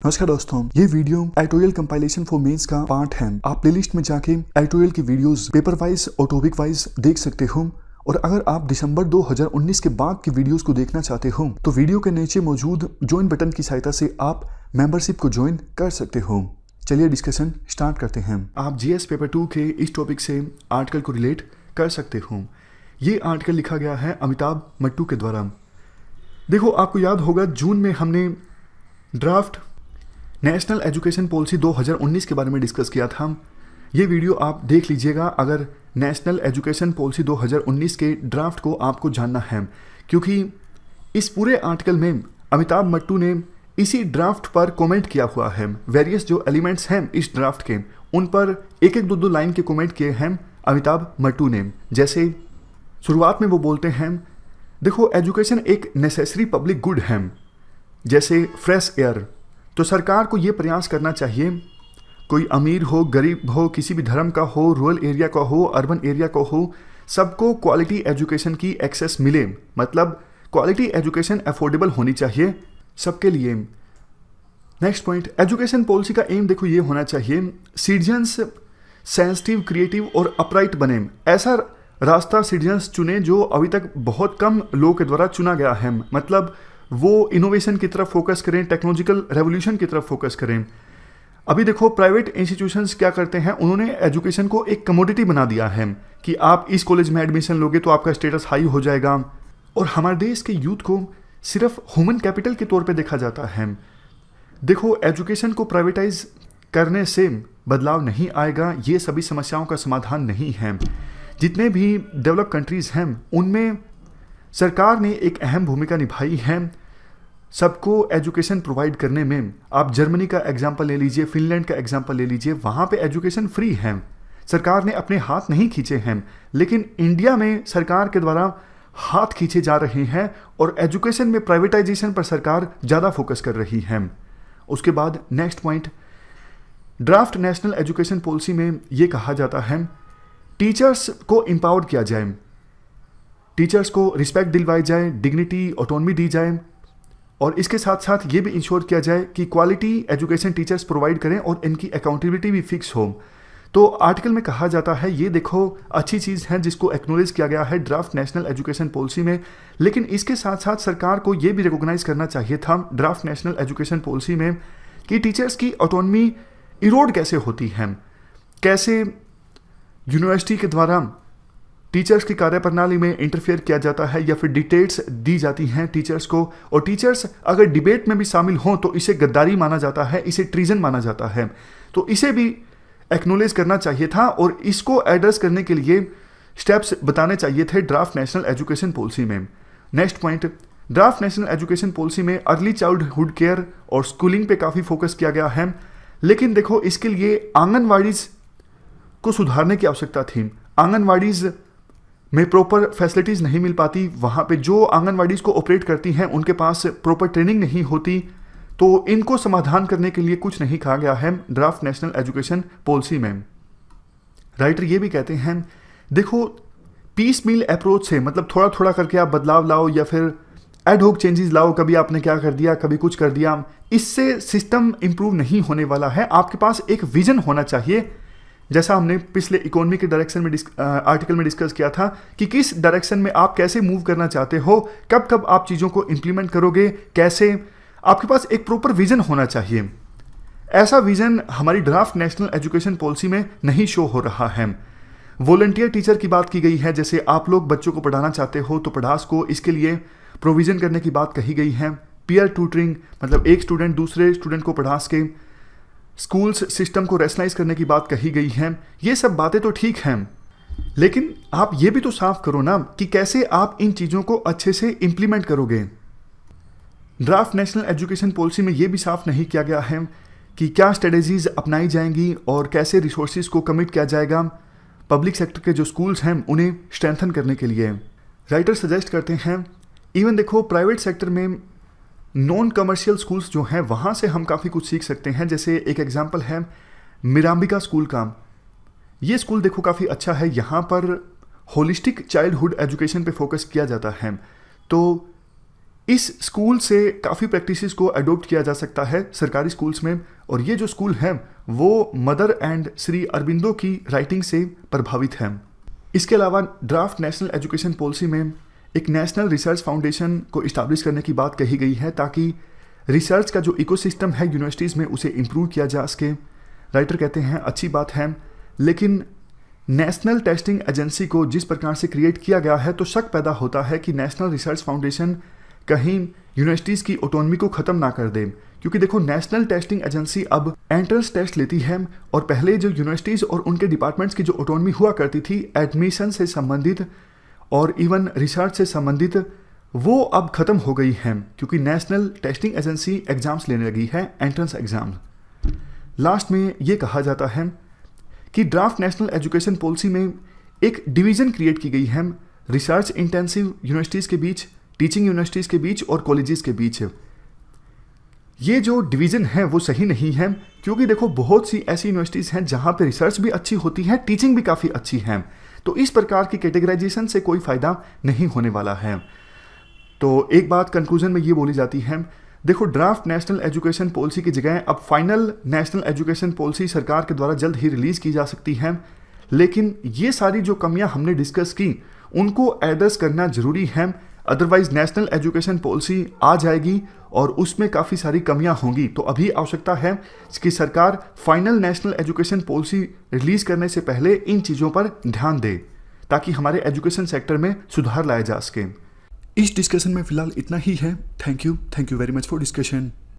नमस्कार दोस्तों, ये video editorial compilation for mains का पार्ट है। आप प्लेलिस्ट में जाके एडिटोरियल की वीडियोस पेपर वाइज और टॉपिक वाइज देख सकते हो। और अगर आप दिसंबर 2019 के बाद की वीडियोस को देखना चाहते हो तो वीडियो के नीचे मौजूद ज्वाइन बटन की सहायता से आप मेंबरशिप को ज्वाइन कर सकते हो। चलिए डिस्कशन स्टार्ट करते हैं। आप जीएस पेपर 2 के इस टॉपिक से आर्टिकल को रिलेट कर सकते हो। ये आर्टिकल लिखा गया है अमिताभ मट्टू के द्वारा। देखो, आपको याद होगा जून में हमने ड्राफ्ट नेशनल एजुकेशन पॉलिसी 2019 के बारे में डिस्कस किया था। ये वीडियो आप देख लीजिएगा अगर नेशनल एजुकेशन पॉलिसी 2019 के ड्राफ्ट को आपको जानना है, क्योंकि इस पूरे आर्टिकल में अमिताभ मट्टू ने इसी ड्राफ्ट पर कमेंट किया हुआ है। वेरियस जो एलिमेंट्स हैं इस ड्राफ्ट के, उन पर एक एक दो लाइन के कमेंट किए हैं अमिताभ मट्टू ने। जैसे शुरुआत में वो बोलते हैं, देखो एजुकेशन एक नेसेसरी पब्लिक गुड है, जैसे फ्रेश एयर। तो सरकार को ये प्रयास करना चाहिए, कोई अमीर हो, गरीब हो, किसी भी धर्म का हो, रूरल एरिया का हो, अर्बन एरिया का हो, सबको क्वालिटी एजुकेशन की एक्सेस मिले। मतलब क्वालिटी एजुकेशन अफोर्डेबल होनी चाहिए सबके लिए। नेक्स्ट पॉइंट, एजुकेशन पॉलिसी का एम देखो ये होना चाहिए, सिटीजन्स सेंसिटिव, क्रिएटिव और अपराइट बने। ऐसा रास्ता सिटीजन्स चुने जो अभी तक बहुत कम लोगों के द्वारा चुना गया है। मतलब वो इनोवेशन की तरफ फोकस करें, टेक्नोलॉजिकल रेवोल्यूशन की तरफ फोकस करें। अभी देखो प्राइवेट इंस्टीट्यूशंस क्या करते हैं, उन्होंने एजुकेशन को एक कमोडिटी बना दिया है कि आप इस कॉलेज में एडमिशन लोगे तो आपका स्टेटस हाई हो जाएगा। और हमारे देश के यूथ को सिर्फ ह्यूमन कैपिटल के तौर पे देखा जाता है। देखो, एजुकेशन को प्राइवेटाइज करने से बदलाव नहीं आएगा, ये सभी समस्याओं का समाधान नहीं है। जितने भी डेवलप कंट्रीज हैं उनमें सरकार ने एक अहम भूमिका निभाई है सबको एजुकेशन प्रोवाइड करने में। आप जर्मनी का एग्जांपल ले लीजिए, फिनलैंड का एग्जांपल ले लीजिए, वहाँ पे एजुकेशन फ्री है, सरकार ने अपने हाथ नहीं खींचे हैं। लेकिन इंडिया में सरकार के द्वारा हाथ खींचे जा रहे हैं और एजुकेशन में प्राइवेटाइजेशन पर सरकार ज़्यादा फोकस कर रही है। उसके बाद next point, draft national education policy में ये कहा जाता है टीचर्स को एम्पावर किया जाए, टीचर्स को रिस्पेक्ट दिलवाई जाए, डिग्निटी, ऑटोनॉमी दी जाए, और इसके साथ साथ ये भी इंश्योर किया जाए कि क्वालिटी एजुकेशन टीचर्स प्रोवाइड करें और इनकी अकाउंटेबिलिटी भी फिक्स हो। तो आर्टिकल में कहा जाता है ये देखो अच्छी चीज़ है जिसको एक्नॉलेज किया गया है ड्राफ्ट नेशनल एजुकेशन पॉलिसी में। लेकिन इसके साथ साथ सरकार को ये भी रिकॉग्नाइज करना चाहिए था ड्राफ्ट नेशनल एजुकेशन पॉलिसी में कि टीचर्स की ऑटोनॉमी इरोड कैसे होती है, कैसे यूनिवर्सिटी के द्वारा टीचर्स की कार्यप्रणाली में इंटरफेयर किया जाता है या फिर डिटेल्स दी जाती हैं टीचर्स को। और टीचर्स अगर डिबेट में भी शामिल हों तो इसे गद्दारी माना जाता है, इसे ट्रीजन माना जाता है। तो इसे भी एक्नॉलेज करना चाहिए था और इसको एड्रेस करने के लिए स्टेप्स बताने चाहिए थे ड्राफ्ट नेशनल एजुकेशन पॉलिसी में। Next point, draft national education policy में अर्ली चाइल्डहुड केयर और स्कूलिंग पे काफ़ी फोकस किया गया है। लेकिन देखो इसके लिए आंगनवाड़ीज को सुधारने की आवश्यकता थी। आंगनवाड़ीज में प्रॉपर फैसिलिटीज़ नहीं मिल पाती, वहाँ पे जो आंगनवाड़ीज़ को ऑपरेट करती हैं उनके पास प्रॉपर ट्रेनिंग नहीं होती। तो इनको समाधान करने के लिए कुछ नहीं कहा गया है ड्राफ्ट नेशनल एजुकेशन पॉलिसी में। राइटर ये भी कहते हैं, देखो पीस मील अप्रोच से, मतलब थोड़ा थोड़ा करके आप बदलाव लाओ या फिर एड होक चेंजेस लाओ, कभी आपने क्या कर दिया, कभी कुछ कर दिया, इससे सिस्टम इंप्रूव नहीं होने वाला है। आपके पास एक विजन होना चाहिए, जैसा हमने पिछले इकोनॉमी के डायरेक्शन में आर्टिकल में डिस्कस किया था कि किस डायरेक्शन में आप कैसे मूव करना चाहते हो, कब कब आप चीज़ों को इंप्लीमेंट करोगे, कैसे। आपके पास एक प्रॉपर विजन होना चाहिए। ऐसा विजन हमारी ड्राफ्ट नेशनल एजुकेशन पॉलिसी में नहीं शो हो रहा है। वॉलंटियर टीचर की बात की गई है, जैसे आप लोग बच्चों को पढ़ाना चाहते हो तो पढ़ास को इसके लिए प्रोविज़न करने की बात कही गई है। पीयर ट्यूटरिंग, मतलब एक स्टूडेंट दूसरे स्टूडेंट को पढ़ास के स्कूल्स सिस्टम को रेशनलाइज करने की बात कही गई है। ये सब बातें तो ठीक हैं, लेकिन आप ये भी तो साफ करो ना कि कैसे आप इन चीज़ों को अच्छे से इंप्लीमेंट करोगे। ड्राफ्ट नेशनल एजुकेशन पॉलिसी में ये भी साफ नहीं किया गया है कि क्या स्ट्रेटेजीज अपनाई जाएंगी और कैसे रिसोर्सेज को कमिट किया जाएगा पब्लिक सेक्टर के जो स्कूल्स हैं उन्हें स्ट्रेंथन करने के लिए। राइटर सजेस्ट करते हैं इवन देखो प्राइवेट सेक्टर में नॉन कमर्शियल स्कूल्स जो हैं वहाँ से हम काफ़ी कुछ सीख सकते हैं। जैसे एक एग्जांपल है मिराम्बिका स्कूल का। ये स्कूल देखो काफ़ी अच्छा है, यहाँ पर होलिस्टिक चाइल्डहुड एजुकेशन पे फोकस किया जाता है। तो इस स्कूल से काफ़ी प्रैक्टिसेस को अडोप्ट किया जा सकता है सरकारी स्कूल्स में, और ये जो स्कूल हैं वो मदर एंड श्री अरबिंदो की राइटिंग से प्रभावित हैं। इसके अलावा ड्राफ्ट नेशनल एजुकेशन पॉलिसी में एक नेशनल रिसर्च फाउंडेशन को इस्टेब्लिश करने की बात कही गई है ताकि रिसर्च का जो इकोसिस्टम है यूनिवर्सिटीज़ में उसे इम्प्रूव किया जा सके। राइटर कहते हैं अच्छी बात है, लेकिन नेशनल टेस्टिंग एजेंसी को जिस प्रकार से क्रिएट किया गया है तो शक पैदा होता है कि नेशनल रिसर्च फाउंडेशन कहीं यूनिवर्सिटीज़ की ऑटोनॉमी को ख़त्म ना कर दे, क्योंकि देखो नेशनल टेस्टिंग एजेंसी अब एंट्रेंस टेस्ट लेती है, और पहले जो यूनिवर्सिटीज़ और उनके डिपार्टमेंट्स की जो ऑटोनॉमी हुआ करती थी एडमिशन से संबंधित और इवन रिसर्च से संबंधित, वो अब ख़त्म हो गई है क्योंकि नेशनल टेस्टिंग एजेंसी एग्ज़ाम्स लेने लगी है, एंट्रेंस एग्ज़ाम। लास्ट में ये कहा जाता है कि ड्राफ्ट नेशनल एजुकेशन पॉलिसी में एक डिवीज़न क्रिएट की गई है रिसर्च इंटेंसिव यूनिवर्सिटीज़ के बीच, टीचिंग यूनिवर्सिटीज़ के बीच और कॉलेजेस के बीच। ये जो डिवीज़न है वो सही नहीं है, क्योंकि देखो बहुत सी ऐसी यूनिवर्सिटीज़ हैं जहाँ पे रिसर्च भी अच्छी होती है, टीचिंग भी काफ़ी अच्छी है, तो इस प्रकार की कैटेगराइजेशन से कोई फ़ायदा नहीं होने वाला है। तो एक बात कंक्लूजन में ये बोली जाती है, देखो ड्राफ्ट नेशनल एजुकेशन पॉलिसी की जगह अब फाइनल नेशनल एजुकेशन पॉलिसी सरकार के द्वारा जल्द ही रिलीज़ की जा सकती है, लेकिन ये सारी जो कमियां हमने डिस्कस की उनको एड्रेस करना ज़रूरी है, अदरवाइज नेशनल एजुकेशन पॉलिसी आ जाएगी और उसमें काफ़ी सारी कमियां होंगी। तो अभी आवश्यकता है कि सरकार final national education policy release करने से पहले इन चीज़ों पर ध्यान दे ताकि हमारे एजुकेशन सेक्टर में सुधार लाया जा सके। इस डिस्कशन में फिलहाल इतना ही है। Thank you very much for discussion.